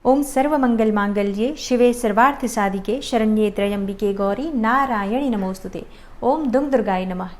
ओम सर्वमंगल मांगल्ये शिवे सर्वार्थ साधिके शरण्ये त्र्यंबिके गौरी नारायणी नमोस्तुते। ओम दुम दुर्गाय नमः।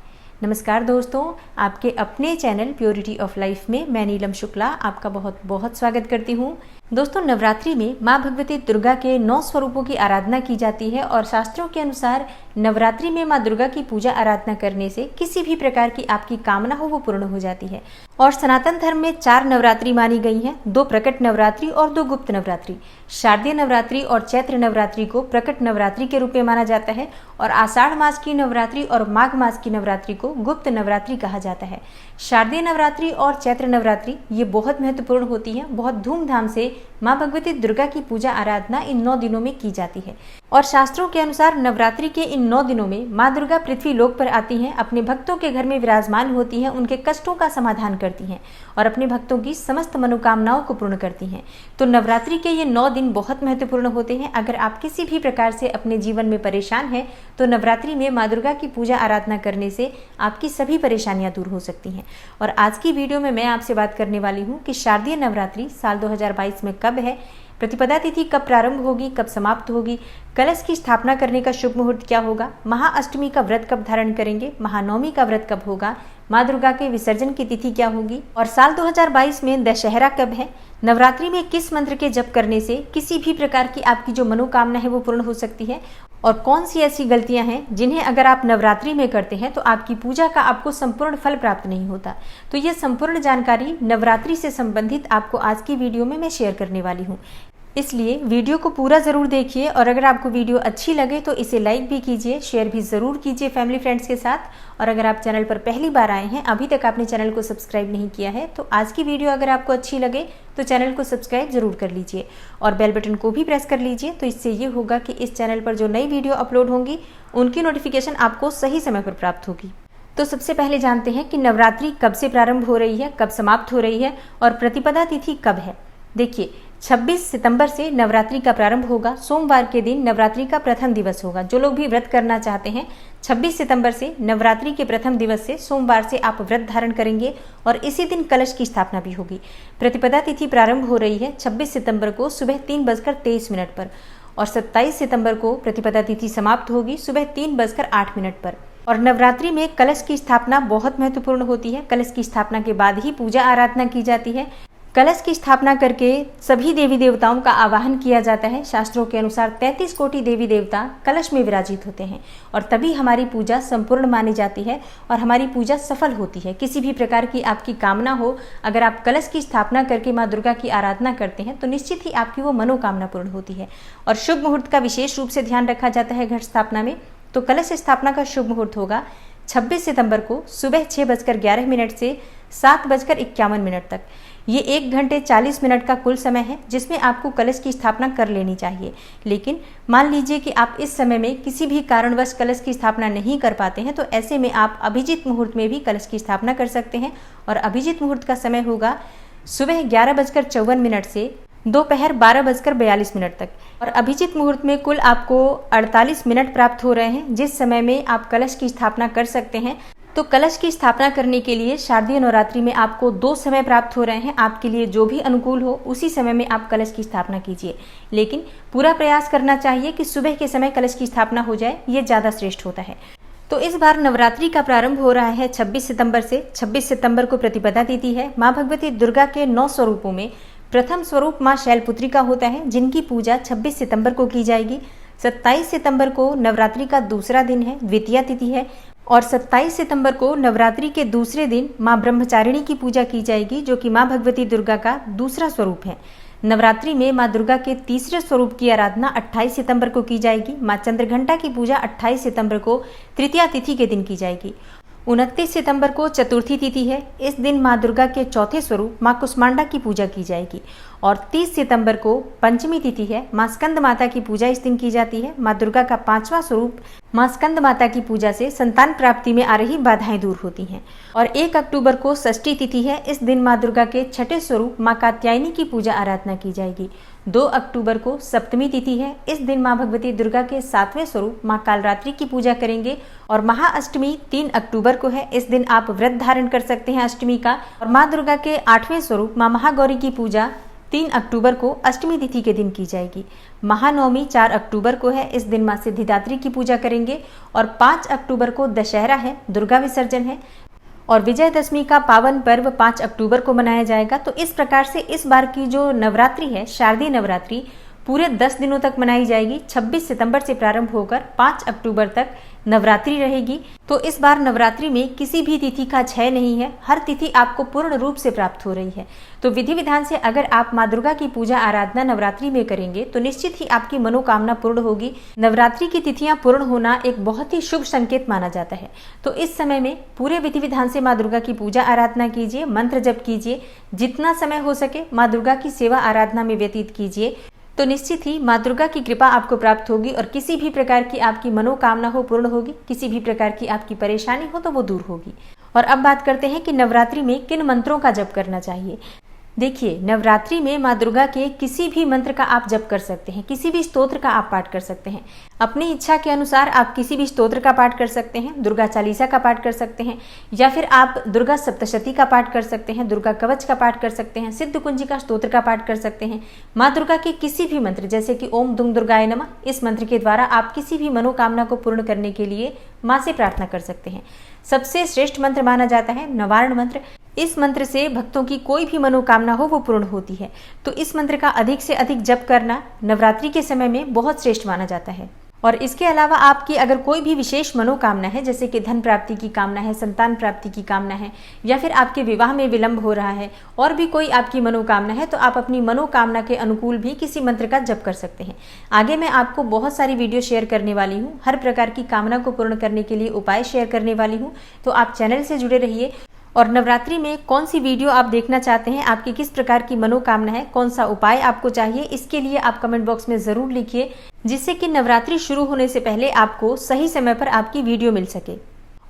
नमस्कार दोस्तों, आपके अपने चैनल प्योरिटी ऑफ लाइफ में मैं नीलम शुक्ला आपका बहुत बहुत स्वागत करती हूँ। दोस्तों, नवरात्रि में माँ भगवती दुर्गा के 9 स्वरूपों की आराधना की जाती है और शास्त्रों के अनुसार नवरात्रि में माँ दुर्गा की पूजा आराधना करने से किसी भी प्रकार की आपकी कामना हो वो पूर्ण हो जाती है। और सनातन धर्म में 4 नवरात्रि मानी गई हैं, 2 प्रकट नवरात्रि और 2 गुप्त नवरात्रि। शारदीय नवरात्रि और चैत्र नवरात्रि को प्रकट नवरात्रि के रूप में माना जाता है और आषाढ़ मास की नवरात्रि और माघ मास की नवरात्रि को गुप्त नवरात्रि कहा जाता है। शारदीय नवरात्रि और चैत्र नवरात्रि ये बहुत महत्वपूर्ण होती हैं। बहुत धूमधाम से माँ भगवती दुर्गा की पूजा आराधना इन 9 दिनों में की जाती है और शास्त्रों के अनुसार नवरात्रि के इन 9 दिनों में माँ दुर्गा पृथ्वी लोक पर आती हैं, अपने भक्तों के घर में विराजमान होती हैं, उनके कष्टों का समाधान करती हैं और अपने भक्तों की समस्त मनोकामनाओं को पूर्ण करती हैं। तो नवरात्रि के ये 9 दिन बहुत महत्वपूर्ण होते हैं। अगर आप किसी भी प्रकार से अपने जीवन में परेशान हैं तो नवरात्रि में माँ दुर्गा की पूजा आराधना करने से आपकी सभी परेशानियां दूर हो सकती हैं। और आज की वीडियो में मैं आपसे बात करने वाली हूँ कि शारदीय नवरात्रि साल 2022 में कब है, प्रतिपदा तिथि कब प्रारंभ होगी, कब समाप्त होगी, कलश की स्थापना करने का शुभ मुहूर्त क्या होगा, महाअष्टमी का व्रत कब धारण करेंगे, महानवमी का व्रत कब होगा, माँ दुर्गा के विसर्जन की तिथि क्या होगी और साल 2022 में दशहरा कब है, नवरात्रि में किस मंत्र के जप करने से किसी भी प्रकार की आपकी जो मनोकामना है वो पूर्ण हो सकती है और कौन सी ऐसी गलतियां हैं जिन्हें अगर आप नवरात्रि में करते हैं तो आपकी पूजा का आपको संपूर्ण फल प्राप्त नहीं होता। तो ये संपूर्ण जानकारी नवरात्रि से संबंधित आपको आज की वीडियो में मैं शेयर करने वाली हूँ, इसलिए वीडियो को पूरा ज़रूर देखिए और अगर आपको वीडियो अच्छी लगे तो इसे लाइक भी कीजिए, शेयर भी ज़रूर कीजिए फैमिली फ्रेंड्स के साथ। और अगर आप चैनल पर पहली बार आए हैं, अभी तक आपने चैनल को सब्सक्राइब नहीं किया है, तो आज की वीडियो अगर आपको अच्छी लगे तो चैनल को सब्सक्राइब ज़रूर कर लीजिए और बेल बटन को भी प्रेस कर लीजिए। तो इससे ये होगा कि इस चैनल पर जो नई वीडियो अपलोड होंगी उनकी नोटिफिकेशन आपको सही समय पर प्राप्त होगी। तो सबसे पहले जानते हैं कि नवरात्रि कब से प्रारंभ हो रही है, कब समाप्त हो रही है और प्रतिपदा तिथि कब है। देखिए, 26 सितंबर से नवरात्रि का प्रारंभ होगा। सोमवार के दिन नवरात्रि का प्रथम दिवस होगा। जो लोग भी व्रत करना चाहते हैं 26 सितंबर से नवरात्रि के प्रथम दिवस से सोमवार से आप व्रत धारण करेंगे और इसी दिन कलश की स्थापना भी होगी। प्रतिपदा तिथि प्रारंभ हो रही है 26 सितंबर को सुबह 3:23 पर और 27 सितंबर को प्रतिपदा तिथि समाप्त होगी सुबह 3:08 पर। और नवरात्रि में कलश की स्थापना बहुत महत्वपूर्ण होती है। कलश की स्थापना के बाद ही पूजा आराधना की जाती है। कलश की स्थापना करके सभी देवी देवताओं का आवाहन किया जाता है। शास्त्रों के अनुसार 33 कोटि देवी देवता कलश में विराजित होते हैं और तभी हमारी पूजा संपूर्ण मानी जाती है और हमारी पूजा सफल होती है। किसी भी प्रकार की आपकी कामना हो, अगर आप कलश की स्थापना करके माँ दुर्गा की आराधना करते हैं तो निश्चित ही आपकी वो मनोकामना पूर्ण होती है। और शुभ मुहूर्त का विशेष रूप से ध्यान रखा जाता है घट स्थापना में। तो कलश स्थापना का शुभ मुहूर्त होगा 26 सितंबर को सुबह 6:11 से 7:51 तक। ये 1 घंटे 40 मिनट का कुल समय है जिसमें आपको कलश की स्थापना कर लेनी चाहिए। लेकिन मान लीजिए कि आप इस समय में किसी भी कारणवश कलश की स्थापना नहीं कर पाते हैं तो ऐसे में आप अभिजीत मुहूर्त में भी कलश की स्थापना कर सकते हैं और अभिजीत मुहूर्त का समय होगा सुबह 11:54 से दोपहर 12:42 तक। और अभिजीत मुहूर्त में कुल आपको 48 मिनट प्राप्त हो रहे हैं जिस समय में आप कलश की स्थापना कर सकते हैं। तो कलश की स्थापना करने के लिए शारदीय नवरात्रि में आपको 2 समय प्राप्त हो रहे हैं। आपके लिए जो भी अनुकूल हो उसी समय में आप कलश की स्थापना कीजिए, लेकिन पूरा प्रयास करना चाहिए कि सुबह के समय कलश की स्थापना हो जाए, ये ज़्यादा श्रेष्ठ होता है। तो इस बार नवरात्रि का प्रारंभ हो रहा है 26 सितंबर से। 26 सितंबर को प्रतिपदा तिथि है। माँ भगवती दुर्गा के 9 स्वरूपों में प्रथम स्वरूप माँ शैलपुत्री का होता है जिनकी पूजा 26 सितंबर को की जाएगी। 27 सितंबर को नवरात्रि का दूसरा दिन है, द्वितीया तिथि है और 27 सितंबर को नवरात्रि के दूसरे दिन माँ ब्रह्मचारिणी की पूजा की जाएगी जो कि माँ भगवती दुर्गा का दूसरा स्वरूप है। नवरात्रि में माँ दुर्गा के तीसरे स्वरूप की आराधना 28 सितंबर को की जाएगी। माँ चंद्रघंटा की पूजा 28 सितंबर को तृतीया तिथि के दिन की जाएगी। 29 सितंबर को चतुर्थी तिथि है। इस दिन माँ दुर्गा के चौथे स्वरूप माँ कुष्मांडा की पूजा की जाएगी और 30 सितंबर को पंचमी तिथि है। माँ स्कंद माता की पूजा इस दिन की जाती है। माँ दुर्गा का 5वां स्वरूप माँ स्कंद माता की पूजा से संतान प्राप्ति में आ रही बाधाएं दूर होती हैं। और 1 अक्टूबर को षष्ठी तिथि है। इस दिन माँ दुर्गा के छठे स्वरूप माँ कात्यायनी की पूजा आराधना की जाएगी। 2 अक्टूबर को सप्तमी तिथि है। इस दिन माँ भगवती दुर्गा के 7वें स्वरूप माँ कालरात्रि की पूजा करेंगे। और महाअष्टमी 3 अक्टूबर को है। इस दिन आप व्रत धारण कर सकते हैं अष्टमी का। और माँ दुर्गा के 8वें स्वरूप माँ महागौरी की पूजा 3 अक्टूबर को अष्टमी तिथि के दिन की जाएगी। महानवमी 4 अक्टूबर को है, इस दिन माँ सिद्धिदात्री की पूजा करेंगे। और 5 अक्टूबर को दशहरा है, दुर्गा विसर्जन है और विजयदशमी का पावन पर्व 5 अक्टूबर को मनाया जाएगा। तो इस प्रकार से इस बार की जो नवरात्रि है, शारदीय नवरात्रि, पूरे 10 दिनों तक मनाई जाएगी। 26 सितंबर से प्रारंभ होकर 5 अक्टूबर तक नवरात्रि रहेगी। तो इस बार नवरात्रि में किसी भी तिथि का क्षय नहीं है, हर तिथि आपको पूर्ण रूप से प्राप्त हो रही है। तो विधि विधान से अगर आप माँ दुर्गा की पूजा आराधना नवरात्रि में करेंगे तो निश्चित ही आपकी मनोकामना पूर्ण होगी। नवरात्रि की तिथियां पूर्ण होना एक बहुत ही शुभ संकेत माना जाता है। तो इस समय में पूरे विधि विधान से माँ दुर्गा की पूजा आराधना कीजिए, मंत्र जप कीजिए, जितना समय हो सके माँ दुर्गा की सेवा आराधना में व्यतीत कीजिए। तो निश्चित ही माँ दुर्गा की कृपा आपको प्राप्त होगी और किसी भी प्रकार की आपकी मनोकामना हो पूर्ण होगी, किसी भी प्रकार की आपकी परेशानी हो तो वो दूर होगी। और अब बात करते हैं कि नवरात्रि में किन मंत्रों का जप करना चाहिए। देखिए, नवरात्रि में माँ दुर्गा के किसी भी मंत्र का आप जप कर सकते हैं, किसी भी स्तोत्र का आप पाठ कर सकते हैं। अपनी इच्छा के अनुसार आप किसी भी स्तोत्र का पाठ कर सकते हैं, दुर्गा चालीसा का पाठ कर सकते हैं, या फिर आप दुर्गा सप्तशती का पाठ कर सकते हैं, दुर्गा कवच का पाठ कर सकते हैं, सिद्ध कुंजिका स्तोत्र का पाठ कर सकते हैं। माँ दुर्गा के किसी भी मंत्र, जैसे कि ओम दुंग दुर्गाय नमः, इस मंत्र के द्वारा आप किसी भी मनोकामना को पूर्ण करने के लिए माँ से प्रार्थना कर सकते हैं। सबसे श्रेष्ठ मंत्र माना जाता है नवारण मंत्र। इस मंत्र से भक्तों की कोई भी मनोकामना हो वो पूर्ण होती है। तो इस मंत्र का अधिक से अधिक जप करना नवरात्रि के समय में बहुत श्रेष्ठ माना जाता है। और इसके अलावा आपकी अगर कोई भी विशेष मनोकामना है, जैसे कि धन प्राप्ति की कामना है, संतान प्राप्ति की कामना है, या फिर आपके विवाह में विलंब हो रहा है, और भी कोई आपकी मनोकामना है, तो आप अपनी मनोकामना के अनुकूल भी किसी मंत्र का जप कर सकते हैं। आगे मैं आपको बहुत सारी वीडियो शेयर करने वाली हूँ, हर प्रकार की कामना को पूर्ण करने के लिए उपाय शेयर करने वाली हूँ। तो आप चैनल से जुड़े रहिए। और नवरात्रि में कौन सी वीडियो आप देखना चाहते हैं, आपकी किस प्रकार की मनोकामना है, कौन सा उपाय आपको चाहिए, इसके लिए आप कमेंट बॉक्स में जरूर लिखिए, जिससे कि नवरात्रि शुरू होने से पहले आपको सही समय पर आपकी वीडियो मिल सके।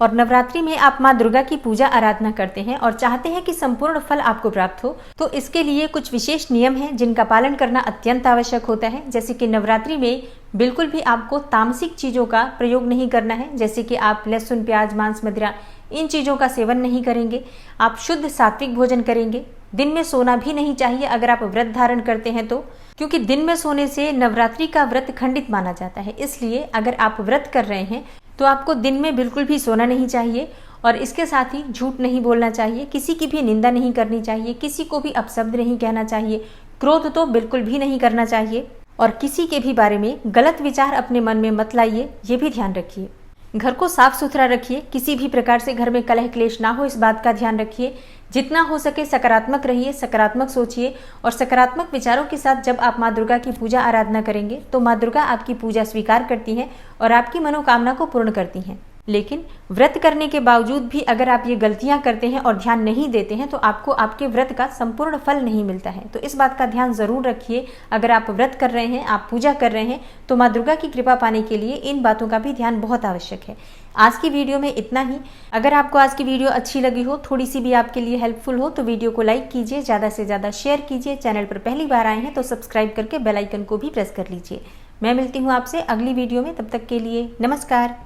और नवरात्रि में आप माँ दुर्गा की पूजा आराधना करते हैं और चाहते हैं कि संपूर्ण फल आपको प्राप्त हो, तो इसके लिए कुछ विशेष नियम हैं जिनका पालन करना अत्यंत आवश्यक होता है। जैसे कि नवरात्रि में बिल्कुल भी आपको तामसिक चीजों का प्रयोग नहीं करना है, जैसे कि आप लहसुन, प्याज, मांस, मदिरा, इन चीजों का सेवन नहीं करेंगे। आप शुद्ध सात्विक भोजन करेंगे। दिन में सोना भी नहीं चाहिए अगर आप व्रत धारण करते हैं तो, क्योंकि दिन में सोने से नवरात्रि का व्रत खंडित माना जाता है। इसलिए अगर आप व्रत कर रहे हैं तो आपको दिन में बिल्कुल भी सोना नहीं चाहिए। और इसके साथ ही झूठ नहीं बोलना चाहिए, किसी की भी निंदा नहीं करनी चाहिए, किसी को भी अपशब्द नहीं कहना चाहिए, क्रोध तो बिल्कुल भी नहीं करना चाहिए, और किसी के भी बारे में गलत विचार अपने मन में मत लाइए, ये भी ध्यान रखिए। घर को साफ सुथरा रखिए, किसी भी प्रकार से घर में कलह क्लेश ना हो, इस बात का ध्यान रखिए। जितना हो सके सकारात्मक रहिए, सकारात्मक सोचिए, और सकारात्मक विचारों के साथ जब आप माँ दुर्गा की पूजा आराधना करेंगे तो माँ दुर्गा आपकी पूजा स्वीकार करती हैं और आपकी मनोकामना को पूर्ण करती हैं। लेकिन व्रत करने के बावजूद भी अगर आप ये गलतियां करते हैं और ध्यान नहीं देते हैं तो आपको आपके व्रत का संपूर्ण फल नहीं मिलता है। तो इस बात का ध्यान जरूर रखिए। अगर आप व्रत कर रहे हैं, आप पूजा कर रहे हैं, तो माँ दुर्गा की कृपा पाने के लिए इन बातों का भी ध्यान बहुत आवश्यक है। आज की वीडियो में इतना ही। अगर आपको आज की वीडियो अच्छी लगी हो, थोड़ी सी भी आपके लिए हेल्पफुल हो, तो वीडियो को लाइक कीजिए, ज़्यादा से ज़्यादा शेयर कीजिए। चैनल पर पहली बार आए हैं तो सब्सक्राइब करके बेल आइकन को भी प्रेस कर लीजिए। मैं मिलती हूँ आपसे अगली वीडियो में, तब तक के लिए नमस्कार।